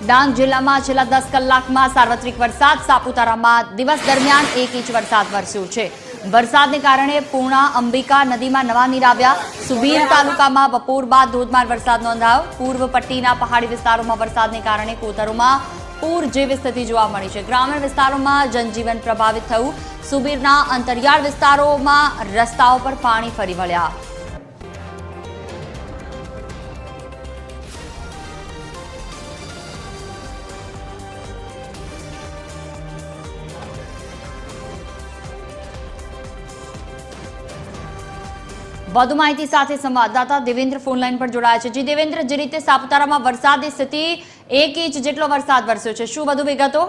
ડાંગ જિલ્લામાં છેલ્લા 10 કલાકમાં સાર્વત્રિક વરસાદ. સાપુતારામાં દિવસ દરમિયાન 1 ઇંચ વરસાદ વરસ્યો છે. વરસાદને કારણે પૂર્ણા અંબિકા નદીમાં નવા નીર આવ્યા. સુબીર તાલુકામાં બપોર બાદ ધોધમાર વરસાદ નોંધાયો. પૂર્વ પટ્ટીના પહાડી વિસ્તારોમાં વરસાદને કારણે કોતરોમાં પૂર જેવી સ્થિતિ જોવા મળી છે. ગ્રામીણ વિસ્તારોમાં જનજીવન પ્રભાવિત થયું. સુબીરના અંતરિયાળ વિસ્તારોમાં રસ્તાઓ પર પાણી ફરી વળ્યા. વધુ માહિતી સાથે સંવાદદાતા દેવેન્દ્ર ફોન લાઈન પર જોડાયા છે. જી દેવેન્દ્ર, જે રીતે સાપુતારામાં વરસાદની સ્થિતિ 1 ઇંચ જેટલો વરસાદ વરસ્યો છે, શું વધુ વિગતો?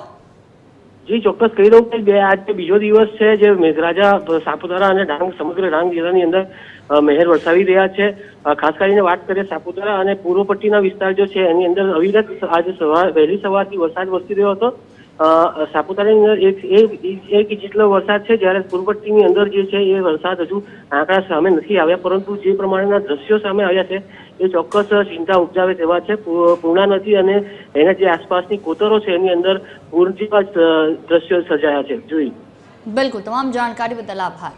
જી ચોક્કસ કહી દઉં કે આજે બીજો દિવસ છે જે મેઘરાજા સાપુતારા અને ડાંગ સમગ્ર ડાંગ જિલ્લાની અંદર મહેર વરસાવી રહ્યા છે. ખાસ કરીને વાત કરીએ સાપુતારા અને પૂર્વ પટ્ટીના વિસ્તાર જો છે એની અંદર અવિરત આજે વહેલી સવારથી વરસાદ વરસી રહ્યો હતો. સાપુતારાની અંદર એક ઇંચ જેટલો વરસાદ છે, જ્યારે પૂર્વ પટ્ટીની અંદર જે છે એ વરસાદ હજુ આંકડા સામે નથી આવ્યા, પરંતુ જે પ્રમાણેના દ્રશ્યો સામે આવ્યા છે એ ચોક્કસ ચિંતા ઉપજાવે તેવા છે. પૂર્ણા નદી અને એના જે આસપાસની કોતરો છે એની અંદર પૂર જેવા દ્રશ્યો સર્જાયા છે. જોઈ બિલકુલ, તમામ જાણકારી બદલ આભાર.